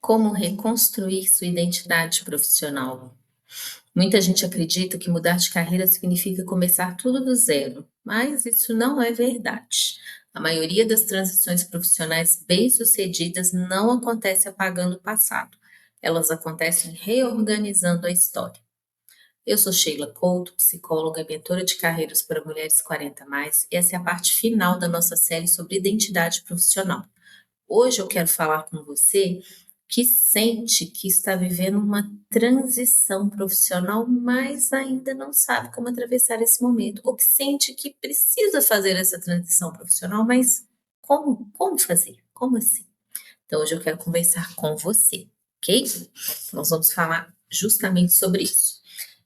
Como reconstruir sua identidade profissional? Muita gente acredita que mudar de carreira significa começar tudo do zero, mas isso não é verdade. A maioria das transições profissionais bem-sucedidas não acontece apagando o passado. Elas acontecem reorganizando a história. Eu sou Sheila Couto, psicóloga e mentora de carreiras para mulheres 40 mais, e essa é a parte final da nossa série sobre identidade profissional. Hoje eu quero falar com você que sente que está vivendo uma transição profissional, mas ainda não sabe como atravessar esse momento, ou que sente que precisa fazer essa transição profissional, mas como fazer? Como assim? Então hoje eu quero conversar com você, ok? Nós vamos falar justamente sobre isso.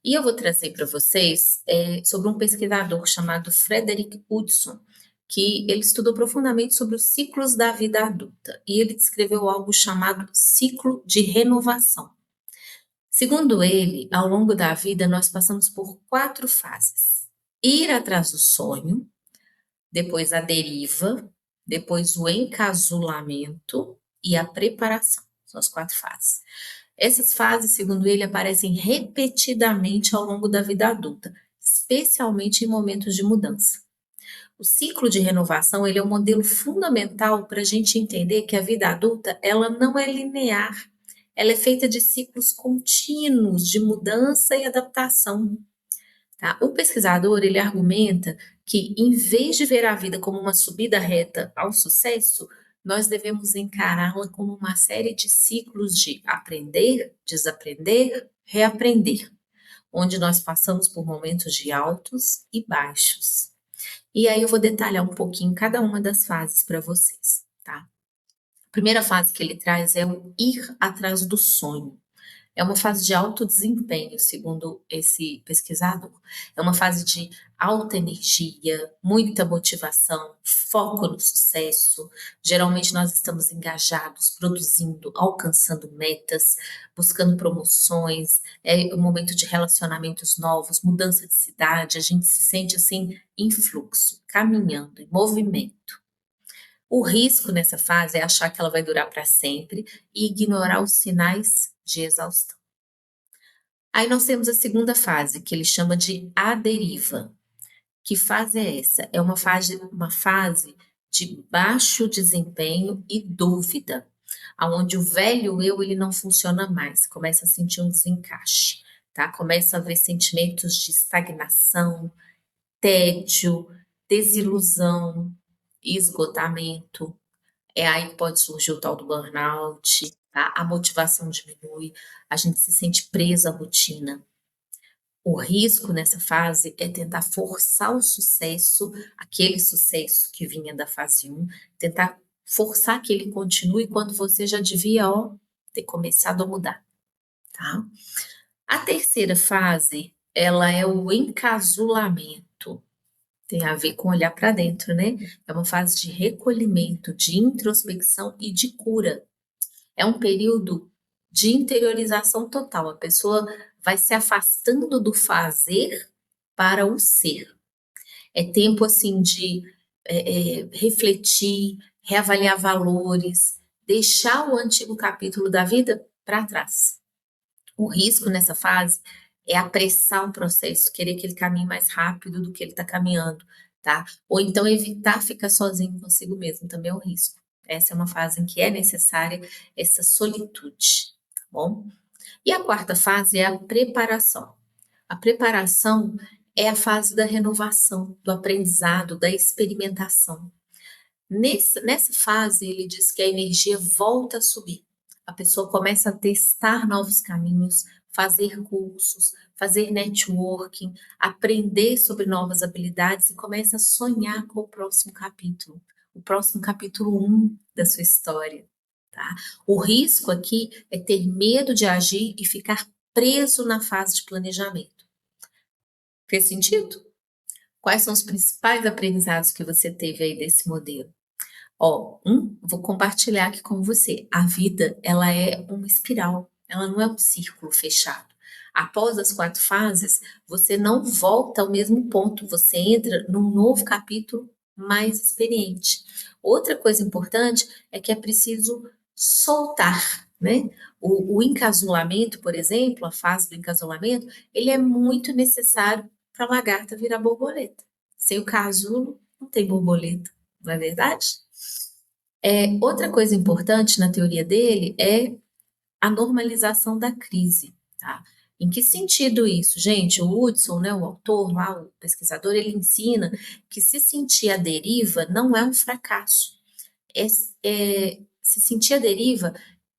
E eu vou trazer para vocês sobre um pesquisador chamado Frederick Hudson, que ele estudou profundamente sobre os ciclos da vida adulta e ele descreveu algo chamado ciclo de renovação. Segundo ele, ao longo da vida nós passamos por 4 fases: ir atrás do sonho, depois a deriva, depois o encasulamento e a preparação. São as 4 fases. Essas fases, segundo ele, aparecem repetidamente ao longo da vida adulta, especialmente em momentos de mudança. O ciclo de renovação ele é um modelo fundamental para a gente entender que a vida adulta ela não é linear, ela é feita de ciclos contínuos de mudança e adaptação. Tá? O pesquisador ele argumenta que, em vez de ver a vida como uma subida reta ao sucesso, nós devemos encará-la como uma série de ciclos de aprender, desaprender, reaprender, onde nós passamos por momentos de altos e baixos. E aí eu vou detalhar um pouquinho cada uma das fases para vocês, tá? A primeira fase que ele traz é o ir atrás do sonho. É uma fase de alto desempenho, segundo esse pesquisador. É uma fase de alta energia, muita motivação, foco no sucesso. Geralmente nós estamos engajados, produzindo, alcançando metas, buscando promoções, é um momento de relacionamentos novos, mudança de cidade, a gente se sente assim em fluxo, caminhando, em movimento. O risco nessa fase é achar que ela vai durar para sempre e ignorar os sinais de exaustão. Aí nós temos a segunda fase, que ele chama de a deriva. Que fase é essa? É uma fase de baixo desempenho e dúvida, aonde o velho eu ele não funciona mais, começa a sentir um desencaixe, tá? Começa a haver sentimentos de estagnação, tédio, desilusão, esgotamento. É aí que pode surgir o tal do burnout, tá? A motivação diminui, a gente se sente presa à rotina. O risco nessa fase é tentar forçar o sucesso, aquele sucesso que vinha da fase um, tentar forçar que ele continue quando você já devia, ó, ter começado a mudar, tá? A terceira fase, ela é o encasulamento. Tem a ver com olhar para dentro, né? É uma fase de recolhimento, de introspecção e de cura. É um período de interiorização total. A pessoa vai se afastando do fazer para o ser. É tempo assim de refletir, reavaliar valores, deixar o antigo capítulo da vida para trás. O risco nessa fase é apressar o processo, querer que ele caminhe mais rápido do que ele está caminhando, tá? Ou então evitar ficar sozinho consigo mesmo, também é um risco. Essa é uma fase em que é necessária essa solitude, tá bom? E a quarta fase é a preparação. A preparação é a fase da renovação, do aprendizado, da experimentação. Nessa fase, ele diz que a energia volta a subir. A pessoa começa a testar novos caminhos, fazer cursos, fazer networking, aprender sobre novas habilidades e começa a sonhar com o próximo capítulo 1 da sua história, tá? O risco aqui é ter medo de agir e ficar preso na fase de planejamento. Fez sentido? Quais são os principais aprendizados que você teve aí desse modelo? Ó, vou compartilhar aqui com você. A vida, ela é uma espiral, ela não é um círculo fechado. Após as 4 fases, você não volta ao mesmo ponto, você entra num novo capítulo mais experiente. Outra coisa importante é que é preciso soltar, né? O encasulamento, por exemplo, a fase do encasulamento, ele é muito necessário para a lagarta virar borboleta. Sem o casulo, não tem borboleta, não é verdade? Outra coisa importante na teoria dele é a normalização da crise, tá? Em que sentido isso? Gente, o Hudson, né, o autor lá, o pesquisador, ele ensina que se sentir à deriva não é um fracasso. Se sentir à deriva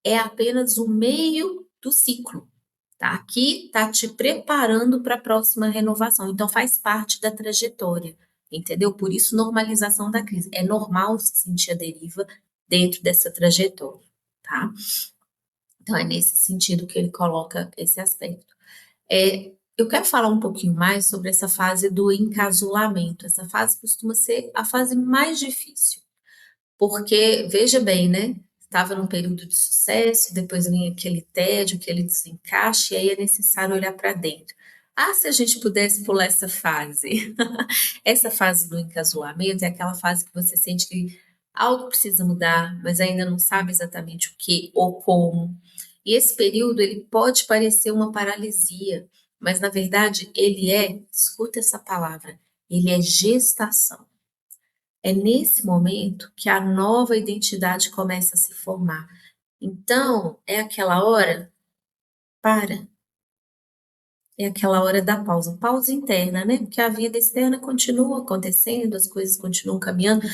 é apenas o meio do ciclo, tá? Aqui tá te preparando para a próxima renovação, então faz parte da trajetória, entendeu? Por isso, normalização da crise. É normal se sentir à deriva dentro dessa trajetória, tá? Então, é nesse sentido que ele coloca esse aspecto. Eu quero falar um pouquinho mais sobre essa fase do encasulamento. Essa fase costuma ser a fase mais difícil, porque, veja bem, né? Estava num período de sucesso, depois vem aquele tédio, aquele desencaixe, e aí é necessário olhar para dentro. Ah, se a gente pudesse pular essa fase. Essa fase do encasulamento é aquela fase que você sente que algo precisa mudar, mas ainda não sabe exatamente o que ou como. E esse período ele pode parecer uma paralisia, mas na verdade ele escuta essa palavra, ele é gestação. É nesse momento que a nova identidade começa a se formar. Então, é aquela hora, para, é aquela hora da pausa, pausa interna, né? Porque a vida externa continua acontecendo, as coisas continuam caminhando,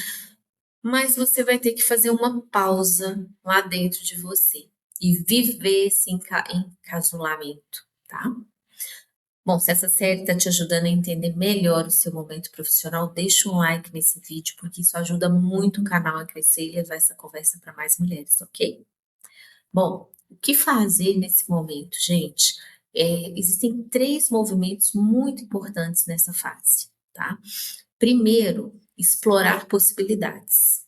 mas você vai ter que fazer uma pausa lá dentro de você e viver esse encasulamento, tá? Bom, se essa série está te ajudando a entender melhor o seu momento profissional, deixa um like nesse vídeo, porque isso ajuda muito o canal a crescer e levar essa conversa para mais mulheres, ok? Bom, o que fazer nesse momento, gente? Existem 3 movimentos muito importantes nessa fase, tá? Primeiro, explorar possibilidades,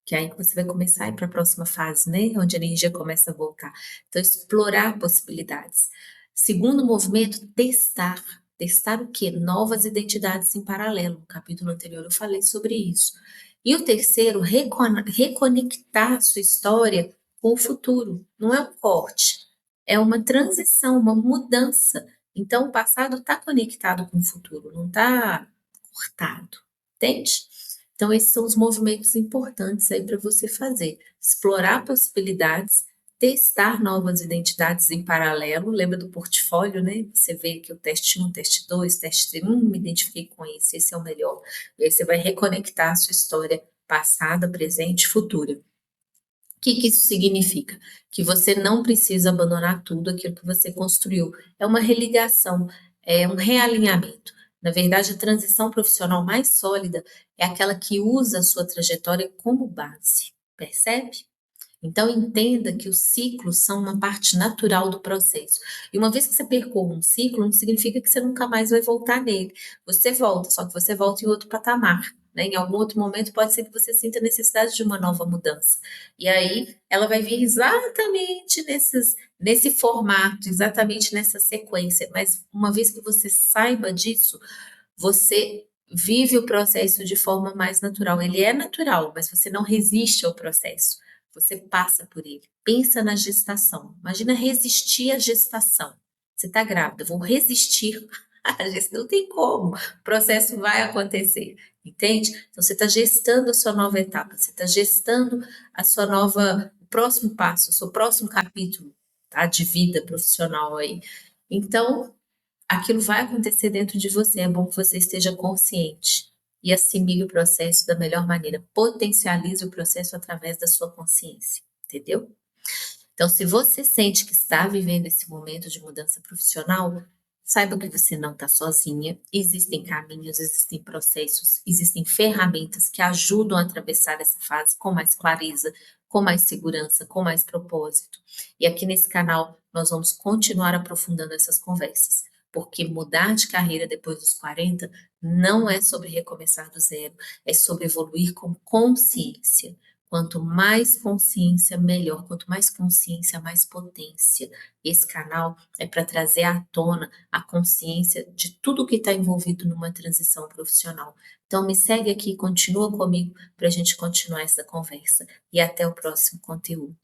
que é aí que você vai começar a ir para a próxima fase, né? Onde a energia começa a voltar. Então, explorar possibilidades. Segundo movimento, testar. Testar o quê? Novas identidades em paralelo. No capítulo anterior eu falei sobre isso. E o terceiro, reconectar sua história com o futuro. Não é um corte, é uma transição, uma mudança. Então, o passado está conectado com o futuro, não está cortado, entende? Então, esses são os movimentos importantes aí para você fazer. Explorar possibilidades, testar novas identidades em paralelo. Lembra do portfólio, né? Você vê que o teste 1, teste 2, teste 3, me identifiquei com esse é o melhor. E aí você vai reconectar a sua história passada, presente e futura. O que isso significa? Que você não precisa abandonar tudo aquilo que você construiu. É uma religação, é um realinhamento. Na verdade, a transição profissional mais sólida é aquela que usa a sua trajetória como base. Percebe? Então, entenda que os ciclos são uma parte natural do processo. E uma vez que você percorre um ciclo, não significa que você nunca mais vai voltar nele. Você volta, só que você volta em outro patamar. Né? Em algum outro momento, pode ser que você sinta a necessidade de uma nova mudança. E aí, ela vai vir exatamente nesse formato, exatamente nessa sequência. Mas uma vez que você saiba disso, você vive o processo de forma mais natural. Ele é natural, mas você não resiste ao processo. Você passa por ele. Pensa na gestação. Imagina resistir à gestação. Você está grávida, vou resistir à gestação. Não tem como. O processo vai acontecer. Entende? Então, você está gestando a sua nova etapa. Você está gestando a sua nova, o próximo passo, o seu próximo capítulo, tá? De vida profissional aí. Então, aquilo vai acontecer dentro de você. É bom que você esteja consciente e assimile o processo da melhor maneira. Potencialize o processo através da sua consciência, entendeu? Então, se você sente que está vivendo esse momento de mudança profissional, saiba que você não está sozinha. Existem caminhos, existem processos, existem ferramentas que ajudam a atravessar essa fase com mais clareza, com mais segurança, com mais propósito. E aqui nesse canal nós vamos continuar aprofundando essas conversas, porque mudar de carreira depois dos 40 não é sobre recomeçar do zero, é sobre evoluir com consciência. Quanto mais consciência, melhor. Quanto mais consciência, mais potência. Esse canal é para trazer à tona a consciência de tudo que está envolvido numa transição profissional. Então, me segue aqui, continua comigo para a gente continuar essa conversa. E até o próximo conteúdo.